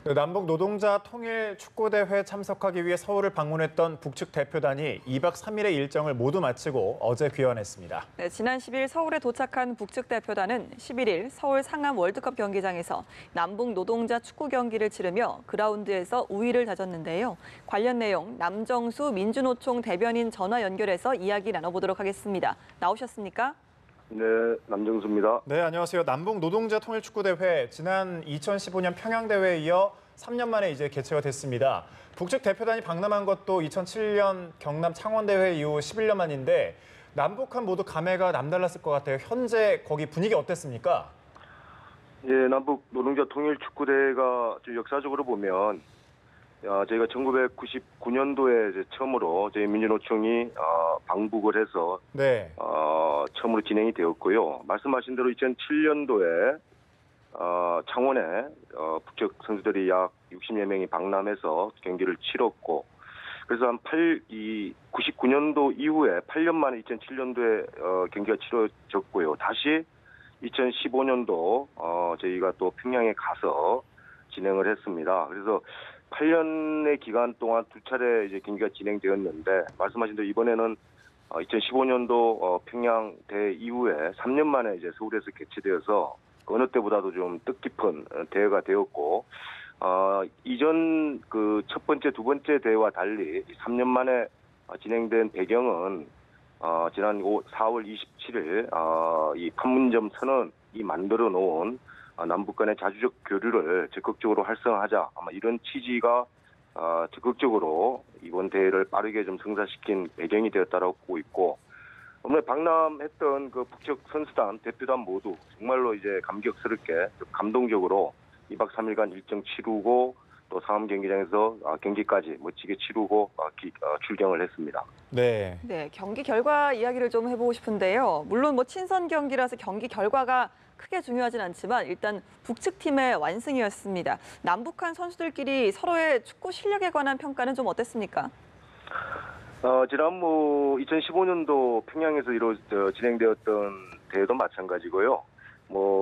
네, 남북 노동자 통일 축구대회 참석하기 위해 서울을 방문했던 북측 대표단이 2박 3일의 일정을 모두 마치고 어제 귀환했습니다. 네, 지난 10일 서울에 도착한 북측 대표단은 11일 서울 상암 월드컵 경기장에서 남북 노동자 축구 경기를 치르며 그라운드에서 우위를 다졌는데요. 관련 내용 남정수 민주노총 대변인 전화 연결해서 이야기 나눠보도록 하겠습니다. 나오셨습니까? 네, 남정수입니다. 네, 안녕하세요. 남북 노동자 통일 축구대회 지난 2015년 평양대회에 이어 3년 만에 이제 개최가 됐습니다. 북측 대표단이 방남한 것도 2007년 경남 창원대회 이후 11년 만인데 남북한 모두 감회가 남달랐을 것 같아요. 현재 거기 분위기 어땠습니까? 예, 남북 노동자 통일 축구대회가 역사적으로 보면 저희가 1999년도에 이제 처음으로 저희 민주노총이 방북을 해서 네. 처음으로 진행이 되었고요. 말씀하신 대로 2007년도에 창원에 북측 선수들이 약 60여 명이 방남해서 경기를 치렀고, 그래서 한 99년도 이후에 8년 만에 2007년도에 경기가 치러졌고요. 다시 2015년도 저희가 또 평양에 가서 진행을 했습니다. 그래서 8년의 기간 동안 두 차례 이제 경기가 진행되었는데, 말씀하신 대로 이번에는 2015년도 평양 대회 이후에 3년 만에 이제 서울에서 개최되어서 어느 때보다도 좀 뜻깊은 대회가 되었고, 이전 그 첫 번째, 두 번째 대회와 달리 3년 만에 진행된 배경은 지난 4월 27일 이 판문점 선언이 만들어 놓은 남북 간의 자주적 교류를 적극적으로 활성화하자, 아마 이런 취지가 적극적으로 이번 대회를 빠르게 좀 성사시킨 배경이 되었다고 보고 있고, 오늘 방남했던 그 북측 선수단, 대표단 모두 정말로 이제 감격스럽게 감동적으로 2박 3일간 일정 치르고 또 상암 경기장에서 경기까지 멋지게 치르고 출경을 했습니다. 네. 네, 경기 결과 이야기를 좀 해보고 싶은데요. 물론 뭐 친선 경기라서 경기 결과가 크게 중요하진 않지만 일단 북측 팀의 완승이었습니다. 남북한 선수들끼리 서로의 축구 실력에 관한 평가는 좀 어땠습니까? 지난 2015년도 평양에서 진행되었던 대회도 마찬가지고요.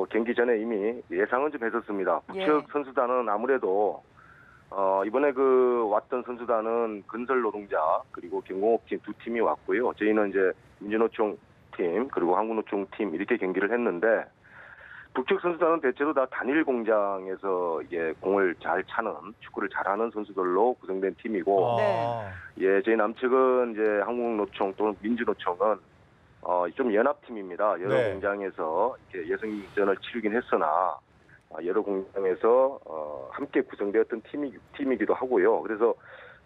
경기 전에 이미 예상은 좀 했었습니다. 북측 선수단은 아무래도 이번에 왔던 선수단은 건설 노동자 그리고 경공업팀 두 팀이 왔고요. 저희는 이제 민주노총 팀 그리고 한국노총 팀 이렇게 경기를 했는데, 북측 선수단은 대체로 다 단일 공장에서 공을 잘 차는, 축구를 잘하는 선수들로 구성된 팀이고, 저희 남측은 이제 한국노총 또는 민주노총은 좀 연합팀입니다. 여러 공장에서 이렇게 예선전을 치르긴 했으나 여러 공장에서 함께 구성되었던 팀이기도 하고요. 그래서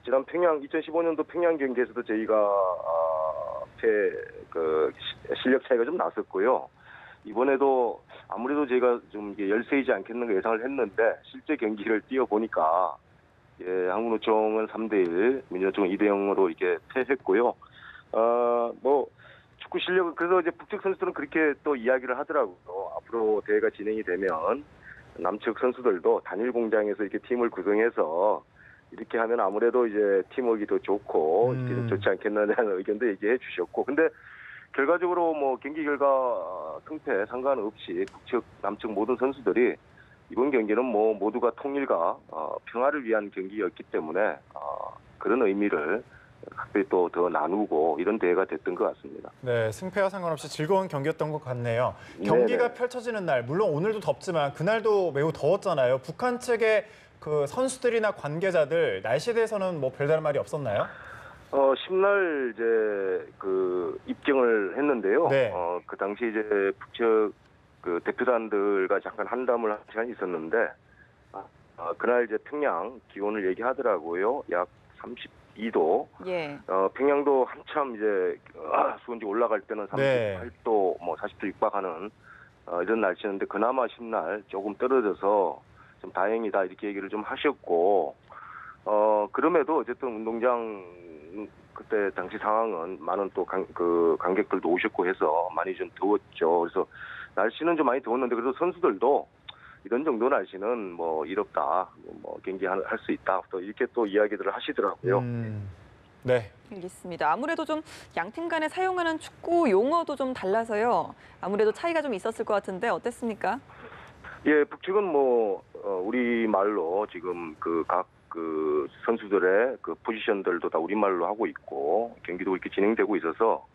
지난 2015년도 평양 경기에서도 저희가 실력 차이가 좀 났었고요. 이번에도 아무래도 제가 좀 열세이지 않겠는가 예상을 했는데, 실제 경기를 뛰어보니까 한국노총은 3대1, 민주노총은 2대0으로 이렇게 패했고요. 축구 실력은, 그래서 이제 북측 선수들은 그렇게 또 이야기를 하더라고요. 앞으로 대회가 진행이 되면 남측 선수들도 단일 공장에서 이렇게 팀을 구성해서 이렇게 하면 아무래도 이제 팀워크가 더 좋고 좋지 않겠느냐는 의견도 얘기해 주셨고, 근데 결과적으로 경기 결과 승패 상관없이 북측, 남측 모든 선수들이 이번 경기는 모두가 통일과 평화를 위한 경기였기 때문에 그런 의미를 각별히 또 더 나누고 이런 대회가 됐던 것 같습니다. 네, 승패와 상관없이 즐거운 경기였던 것 같네요. 경기가 펼쳐지는 날, 물론 오늘도 덥지만 그날도 매우 더웠잖아요. 북한 측의 그 선수들이나 관계자들 날씨에 대해서는 별다른 말이 없었나요? 10날 이제 입경을 했는데요. 네. 그 당시 이제 북측 대표단들과 잠깐 한담을 한 시간이 있었는데, 그날 이제 평양 기온을 얘기하더라고요. 약 32도. 평양도 한참 이제 수온이 올라갈 때는 38도, 40도 육박하는 이런 날씨였는데, 그나마 10날 조금 떨어져서 좀 다행이다 이렇게 얘기를 좀 하셨고, 그럼에도 어쨌든 운동장 그때 당시 상황은 많은 또 관객들도 오셨고 해서 많이 좀 더웠죠. 그래서 날씨는 좀 많이 더웠는데, 그래도 선수들도 이런 정도 날씨는 일 없다, 경기할 수 있다, 또 이렇게 또 이야기들을 하시더라고요. 네. 알겠습니다. 아무래도 좀 양팀 간에 사용하는 축구 용어도 좀 달라서요. 아무래도 차이가 좀 있었을 것 같은데 어땠습니까? 북측은 우리 말로 지금 각 선수들의 그 포지션들도 다 우리말로 하고 있고 경기도 이렇게 진행되고 있어서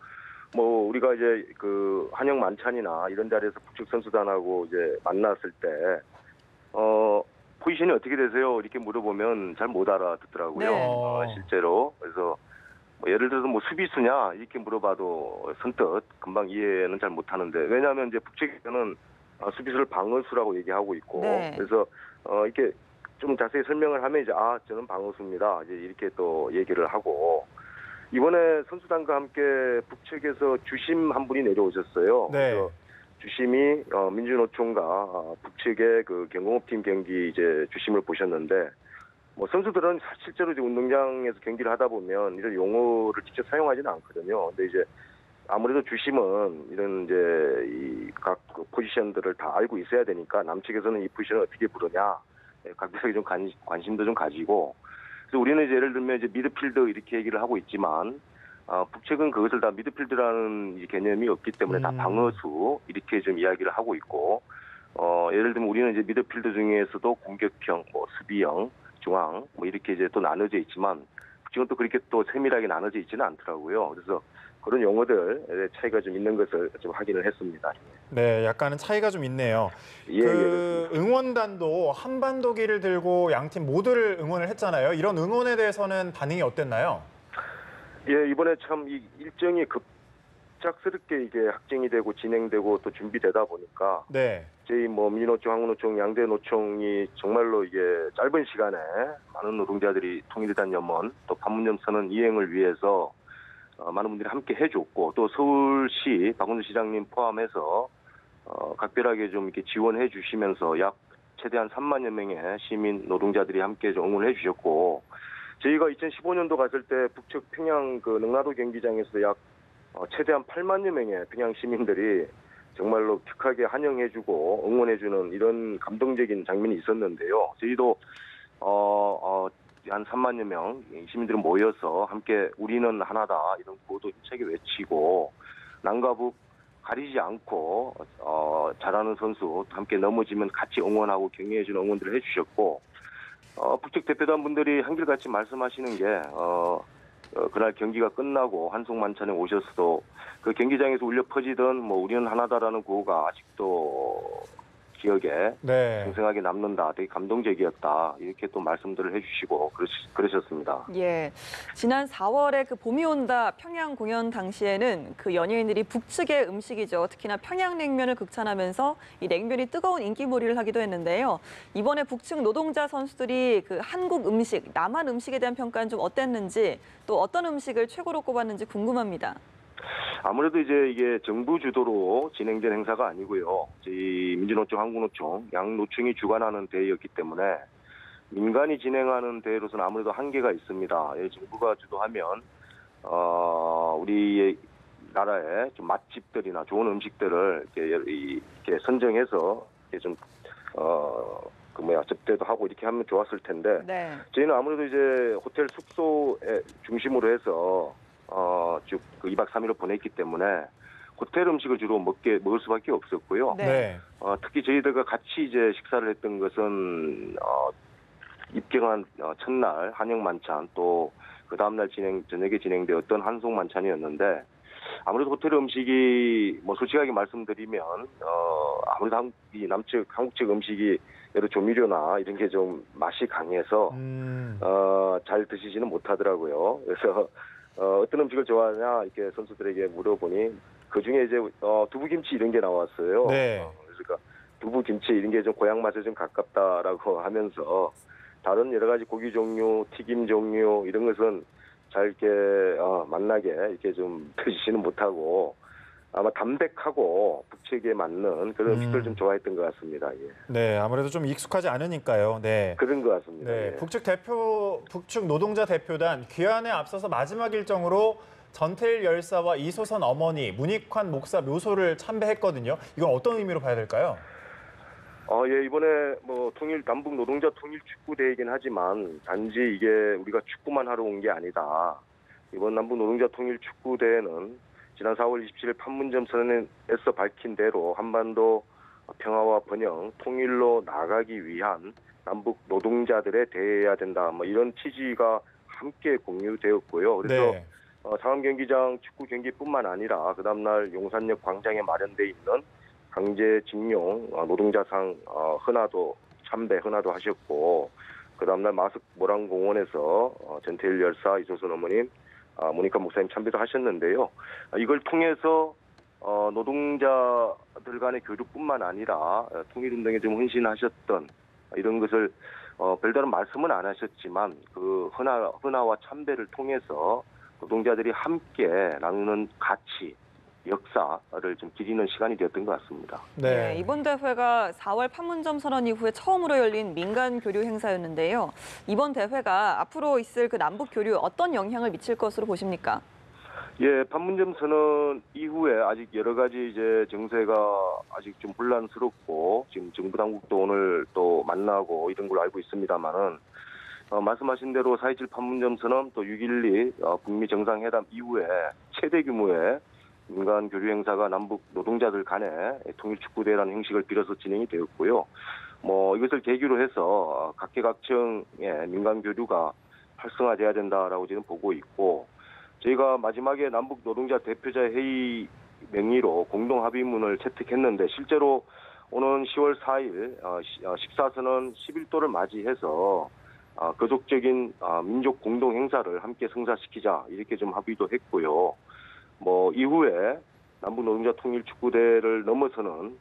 뭐 우리가 이제 그 한영 만찬이나 이런 자리에서 북측 선수단하고 이제 만났을 때 포지션이 어떻게 되세요? 이렇게 물어보면 잘 못 알아듣더라고요. 네. 실제로. 그래서 뭐 예를 들어서 뭐 수비수냐 이렇게 물어봐도 선뜻 금방 이해는 잘 못하는데 왜냐하면 이제 북측에서는 수비수를 방어수라고 얘기하고 있고 네. 그래서 이렇게 좀 자세히 설명을 하면 이제 저는 방어수입니다. 이제 이렇게 또 얘기를 하고 이번에 선수단과 함께 북측에서 주심 한 분이 내려오셨어요. 네. 그래서 주심이 민주노총과 북측의 그 경공업팀 경기 이제 주심을 보셨는데 뭐 선수들은 실제로 이제 운동장에서 경기를 하다 보면 이런 용어를 직접 사용하지는 않거든요. 근데 이제 아무래도 주심은 이런 이제 이 각 포지션들을 다 알고 있어야 되니까 남측에서는 이 포지션을 어떻게 부르냐 각별하게 좀 관심도 좀 가지고 그래서 우리는 이제 예를 들면 이제 미드필더 이렇게 얘기를 하고 있지만 북측은 그것을 다 미드필더라는 이 개념이 없기 때문에 다 방어수 이렇게 좀 이야기를 하고 있고 예를 들면 우리는 이제 미드필더 중에서도 공격형, 뭐 수비형, 중앙 뭐 이렇게 이제 또 나눠져 있지만 북측은 또 그렇게 또 세밀하게 나눠져 있지는 않더라고요. 그래서 그런 용어들의 차이가 좀 있는 것을 좀 확인을 했습니다. 네, 약간은 차이가 좀 있네요. 예, 그 응원단도 한반도기를 들고 양팀 모두를 응원을 했잖아요. 이런 응원에 대해서는 반응이 어땠나요? 예, 이번에 참 이 일정이 급작스럽게 이게 확정이 되고 진행되고 또 준비되다 보니까 네. 저희 뭐 민주노총, 한국노총, 양대 노총이 정말로 이게 짧은 시간에 많은 노동자들이 통일단 염원 또 판문점 선언 이행을 위해서 많은 분들이 함께 해줬고 또 서울시 박원순 시장님 포함해서 각별하게 좀 이렇게 지원해 주시면서 약 최대한 3만여 명의 시민 노동자들이 함께 좀 응원해 주셨고 저희가 2015년도 갔을 때 북측 평양 그 능라도 경기장에서 약 최대한 8만여 명의 평양 시민들이 정말로 격하게 환영해주고 응원해주는 이런 감동적인 장면이 있었는데요. 저희도 한 3만여 명 시민들이 모여서 함께 우리는 하나다 이런 구호도 힘차게 외치고 남과 북 가리지 않고 잘하는 선수 함께 넘어지면 같이 응원하고 격려해주는 응원들을 해주셨고 북측 대표단 분들이 한결같이 말씀하시는 게 그날 경기가 끝나고 한송만찬에 오셨어도 그 경기장에서 울려 퍼지던 뭐 우리는 하나다라는 구호가 아직도 기억에 네. 생생하게 남는다. 되게 감동적이었다. 이렇게 또 말씀들을 해주시고 그러셨습니다. 예, 지난 4월에 그 봄이 온다 평양 공연 당시에는 그 연예인들이 북측의 음식이죠. 특히나 평양냉면을 극찬하면서 이 냉면이 뜨거운 인기몰이를 하기도 했는데요. 이번에 북측 노동자 선수들이 그 한국 음식, 남한 음식에 대한 평가는 좀 어땠는지 또 어떤 음식을 최고로 꼽았는지 궁금합니다. 아무래도 이제 이게 정부 주도로 진행된 행사가 아니고요. 저희 민주노총, 한국노총, 양 노총이 주관하는 대회였기 때문에 민간이 진행하는 대회로서는 아무래도 한계가 있습니다. 정부가 주도하면 우리 나라의 좀 맛집들이나 좋은 음식들을 이렇게 선정해서 이렇게 좀 접대도 하고 이렇게 하면 좋았을 텐데 네. 저희는 아무래도 이제 호텔 숙소에 중심으로 해서 쭉 2박 3일을 보냈기 때문에 호텔 음식을 주로 먹을 수밖에 없었고요. 네. 네. 특히 저희들과 같이 이제 식사를 했던 것은 입경한 첫날 한영 만찬 또 그 다음날 저녁에 진행되었던 한송 만찬이었는데 아무래도 호텔 음식이 뭐 솔직하게 말씀드리면 아무래도 남측 한국 측 음식이 여러 조미료나 이런 게 좀 맛이 강해서 잘 드시지는 못하더라고요. 그래서 어떤 음식을 좋아하냐 이렇게 선수들에게 물어보니 그 중에 이제 두부김치 이런 게 나왔어요. 네. 그래서 두부김치 이런 게 좀 고향 맛에 좀 가깝다라고 하면서 다른 여러 가지 고기 종류, 튀김 종류 이런 것은 잘 이렇게 맛나게 이렇게 좀 드시지는 못하고 아마 담백하고 북측에 맞는 그런 음식들 좀 좋아했던 것 같습니다. 예. 네, 아무래도 좀 익숙하지 않으니까요. 네. 그런 것 같습니다. 네, 예. 북측 노동자 대표단 귀환에 앞서서 마지막 일정으로 전태일 열사와 이소선 어머니, 문익환 목사 묘소를 참배했거든요. 이건 어떤 의미로 봐야 될까요? 예, 이번에 뭐 남북 노동자 통일 축구 대회이긴 하지만 단지 이게 우리가 축구만 하러 온 게 아니다. 이번 남북 노동자 통일 축구 대회는 지난 4월 27일 판문점 선언에서 밝힌 대로 한반도 평화와 번영, 통일로 나아가기 위한 남북 노동자들에 대해야 된다. 뭐 이런 취지가 함께 공유되었고요. 그래서 네. 상암 경기장 축구 경기뿐만 아니라 그 다음날 용산역 광장에 마련돼 있는 강제징용 노동자상 헌화도 참배 헌화도 하셨고 그 다음날 마석 모란공원에서 전태일 열사 이소선 어머님 모니카 목사님 참배도 하셨는데요. 이걸 통해서 노동자들 간의 교류뿐만 아니라 통일운동에 좀 헌신하셨던 이런 것을 별다른 말씀은 안 하셨지만 그 헌화와 참배를 통해서 노동자들이 함께 나누는 가치, 역사를 좀 기리는 시간이 되었던 것 같습니다. 네, 이번 대회가 4월 판문점 선언 이후에 처음으로 열린 민간 교류 행사였는데요. 이번 대회가 앞으로 있을 그 남북 교류 어떤 영향을 미칠 것으로 보십니까? 예, 판문점 선언 이후에 아직 여러 가지 이제 정세가 아직 좀 혼란스럽고 지금 정부 당국도 오늘 또 만나고 이런 걸로 알고 있습니다만은 말씀하신 대로 4.27 판문점 선언 또 6.12 북미 정상회담 이후에 최대 규모의 민간 교류 행사가 남북 노동자들 간의 통일축구대회라는 형식을 빌어서 진행이 되었고요. 뭐 이것을 계기로 해서 각계각층의 민간 교류가 활성화돼야 된다라고 저는 보고 있고 저희가 마지막에 남북 노동자 대표자 회의 명의로 공동 합의문을 채택했는데 실제로 오는 10월 4일 14선언 11도를 맞이해서 거족적인 민족 공동 행사를 함께 성사시키자 이렇게 좀 합의도 했고요. 뭐 이후에 남북 노동자 통일 축구대회를 넘어서는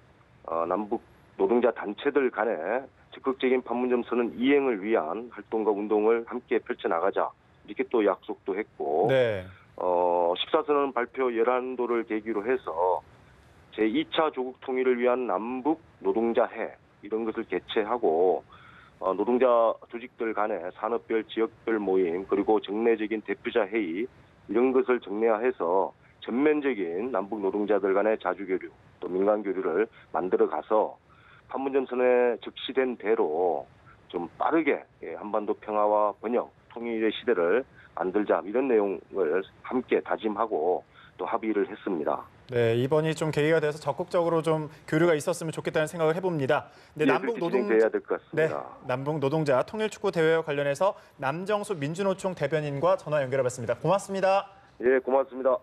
남북 노동자 단체들 간의 적극적인 판문점 선언 이행을 위한 활동과 운동을 함께 펼쳐나가자 이렇게 또 약속도 했고 네. 14선언 발표 11도를 계기로 해서 제2차 조국 통일을 위한 남북 노동자회 이런 것을 개최하고 노동자 조직들 간의 산업별 지역별 모임 그리고 정례적인 대표자 회의 이런 것을 정례화해서 전면적인 남북 노동자들 간의 자주교류 또 민간 교류를 만들어가서 판문점 선언에 적시된 대로 좀 빠르게 한반도 평화와 번영 통일의 시대를 만들자 이런 내용을 함께 다짐하고 또 합의를 했습니다. 네, 이번이 좀 계기가 돼서 적극적으로 좀 교류가 있었으면 좋겠다는 생각을 해봅니다. 네, 진행돼야 될 것 같습니다. 네, 남북 노동자 통일축구 대회와 관련해서 남정수 민주노총 대변인과 전화 연결해봤습니다. 고맙습니다. 예, 고맙습니다.